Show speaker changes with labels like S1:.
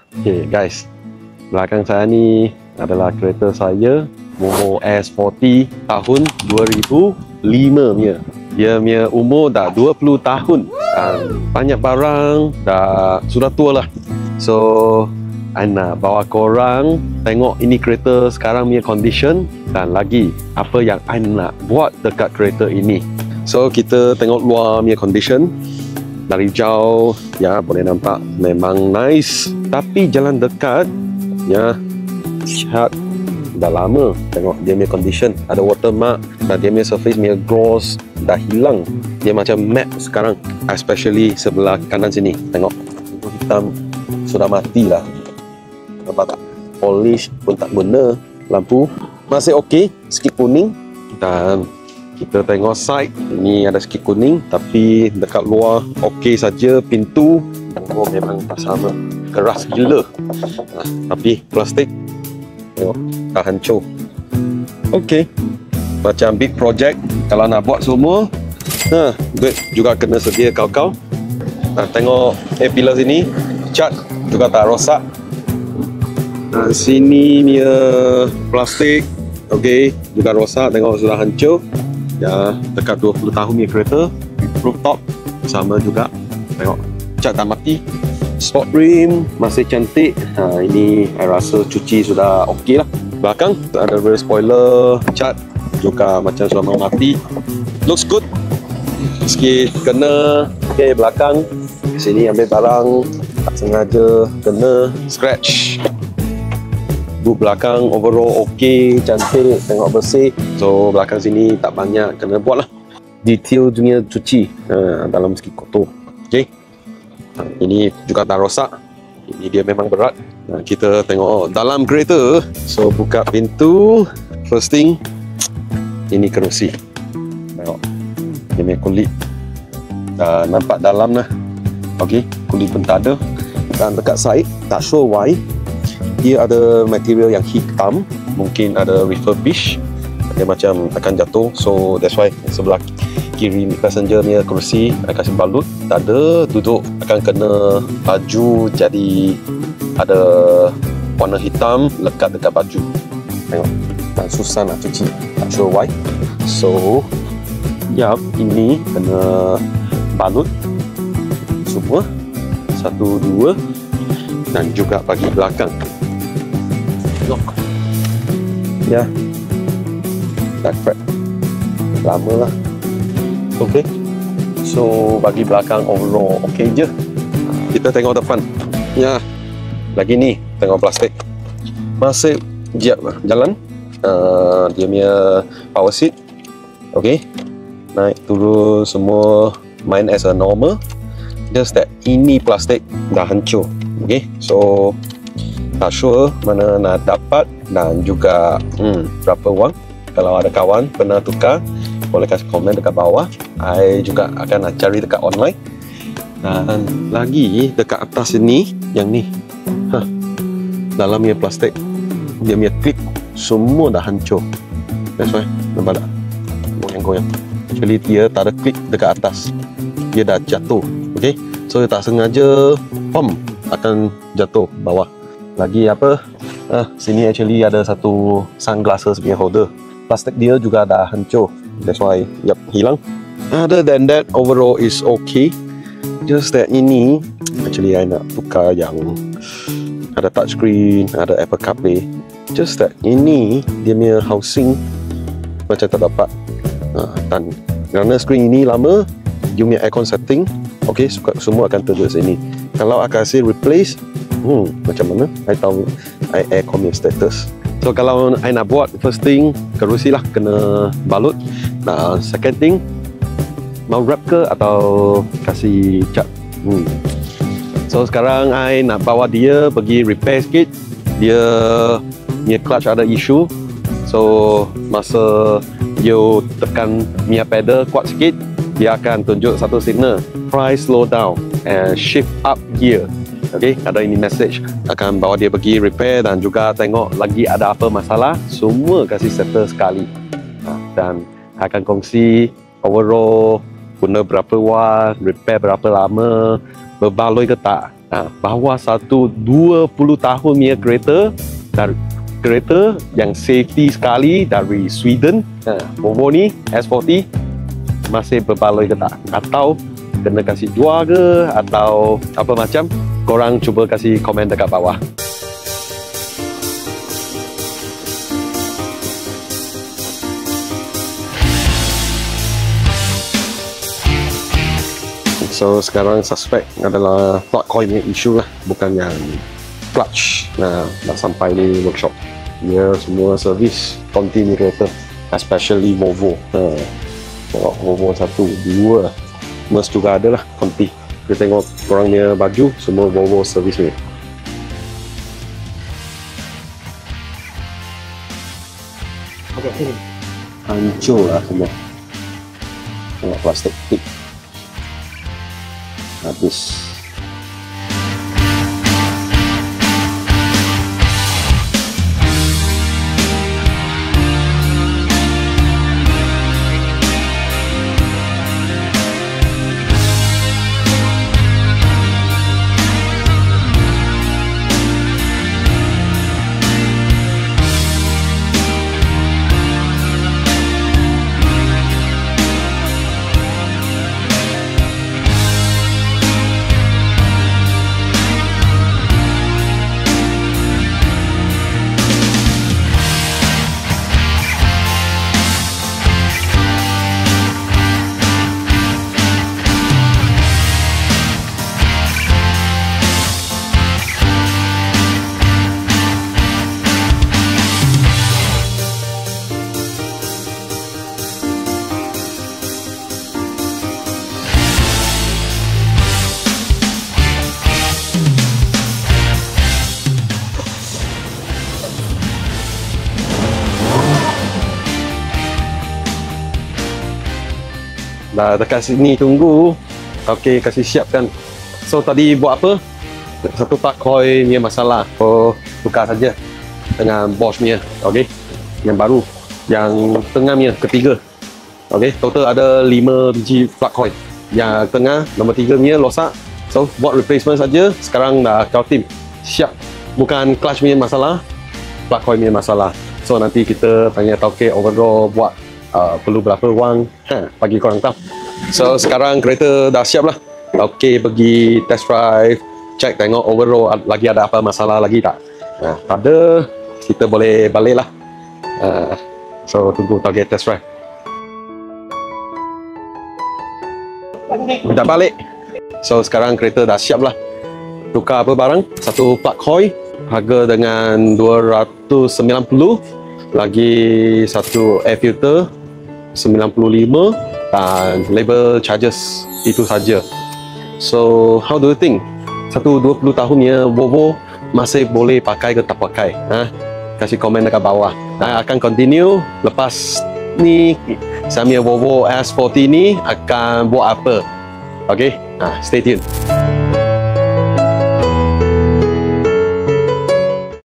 S1: Okay guys, belakang saya ni adalah kereta saya Moho S40 tahun 2005 punya. Dia punya umur dah 20 tahun dan banyak barang dah sudah tua lah. So I nak bawa korang tengok ini kereta sekarang punya condition dan lagi apa yang I nak buat dekat kereta ini. So kita tengok luar punya condition. Dari jauh ya boleh nampak memang nice, tapi jalan dekat ya cat dah lama. Tengok dia punya condition, ada watermark dan dia punya surface punya gloss dah hilang. Dia macam matte sekarang, especially sebelah kanan sini. Tengok hitam sudah mati lah. Nampak tak? Polish pun tak guna. Lampu masih okey, sikit kuning. Dan kita tengok side, ini ada sikit kuning, tapi dekat luar okey saja. Pintu memang tak sama, keras gila. Tapi plastik tengok dah hancur. Okey, macam big project kalau nak buat semua. Duit juga kena sedia kau-kau. Tengok pillar sini, cat juga tak rosak. Sini punya plastik okey juga rosak, tengok sudah hancur. Ya, dekat 20 tahun ni kereta. Rooftop sama juga. Tengok, cat tak mati. Sport rim masih cantik. Ini saya rasa cuci sudah okey lah. Belakang ada rear spoiler, cat juga macam sudah mati. Looks good. Sikit kena. Okey, belakang sini ambil barang tak sengaja kena scratch. Boot belakang overall okey, cantik, tengok bersih. So belakang sini tak banyak kena buat lah. Detail dunia cuci dalam sikit kotor. Okey, ini juga tak rosak. Ini dia memang berat. Kita tengok dalam kereta. So buka pintu. First thing, ini kerusi. Tengok dia punya kulit nampak dalam lah. Okey, kulit pun tak ada. Dan dekat side tak sure why dia ada material yang hitam, mungkin ada refurbish, dia macam akan jatuh. So that's why sebelah kiri passenger punya kerusi I kasih balut, tak ada duduk akan kena baju, jadi ada warna hitam lekat dekat baju. Tengok, dan susah nak cuci, tak sure why. So yap, ini kena balut semua, 1, 2 dan juga bagi belakang. Ya, dah crack lama lah. Okey, so bagi belakang overall okey je. Kita tengok depan. Ya, lagi ni tengok plastik masih jalan. Dia punya power seat okey, naik turun semua main as a normal. Just that ini plastik dah hancur. Okey, so tak sure mana nak dapat dan juga berapa wang. Kalau ada kawan pernah tukar, boleh kasih komen dekat bawah. I juga akan nak cari dekat online. Dan lagi dekat atas ini, yang ni dalamnya plastik, dia punya clip semua dah hancur. That's why, nampak tak? Goyang-goyang. Actually dia tak ada clip dekat atas, dia dah jatuh. Okay, so dia tak sengaja akan jatuh bawah. Lagi apa? Sini actually ada satu sunglasses punya holder. Plastik dia juga dah hancur. That's why, hilang. Other than that, overall is okay. Just that ini, actually I nak tukar yang ada touchscreen, ada Apple CarPlay. Just that ini, dia punya housing macam tak dapat. Dan kerana screen ini lama, dia punya aircon setting, okay, semua akan terjun sini. Kalau I kasih replace, macam mana? I tahu I aircon punya status. So kalau I nak buat, first thing kerusi lah kena balut. Nah, second thing mau wrap ke atau kasih cat. So sekarang I nak bawa dia pergi repair sikit. Dia punya clutch ada issue. So masa you tekan punya pedal kuat sikit, dia akan tunjuk satu signal, try slow down and shift up gear. Okay, ada ini message, akan bawa dia pergi repair dan juga tengok lagi ada apa masalah, semua kasih settle sekali. Dan akan kongsi overall guna berapa watt, repair berapa lama, berbaloi ke tak. bahawa satu 20 tahun punya kereta, dan kereta yang safety sekali dari Sweden. Volvo ni S40 masih berbaloi ke tak, atau kena kasih jual ke atau apa macam, korang cuba kasih komen dekat bawah. So sekarang suspek adalah plug coil punya issue lah, bukan yang clutch. Dah sampai ni workshop, dia semua servis continue kereta, especially Volvo. Tengok Volvo 1, 2 Merc juga ada lah, conti. Kita tengok korangnya baju, semua Volvo servis ni. Hancur lah semua. Tengok plastik tip habis. Dah dekat sini tunggu, okey, kasih siapkan. So tadi buat apa? Satu plug coil punya masalah, tukar saja dengan Bosch punya, okey, yang baru, yang tengah punya ketiga, okey, total ada 5 biji plug coil. Yang tengah nombor 3 punya rosak, so buat replacement saja. Sekarang dah kau tim siap, bukan clutch punya masalah, plug coil punya masalah. So nanti kita tanya tauke overall buat perlu berapa wang, bagi korang tahu. So sekarang kereta dah siap lah, okey, pergi test drive, check tengok overall lagi ada apa masalah lagi tak. Tak ada, kita boleh balik lah. So tunggu target test drive. Dah balik. So sekarang kereta dah siap lah. Tukar apa barang? Satu plug coil, harga dengan 290, lagi satu air filter 95, dan label charges, itu saja. So how do you think? Satu 20 tahunnya Volvo masih boleh pakai ke tak pakai? Kasih komen dekat bawah. Akan continue lepas ni, saya punya Volvo S40 ni akan buat apa? Okay, stay tuned.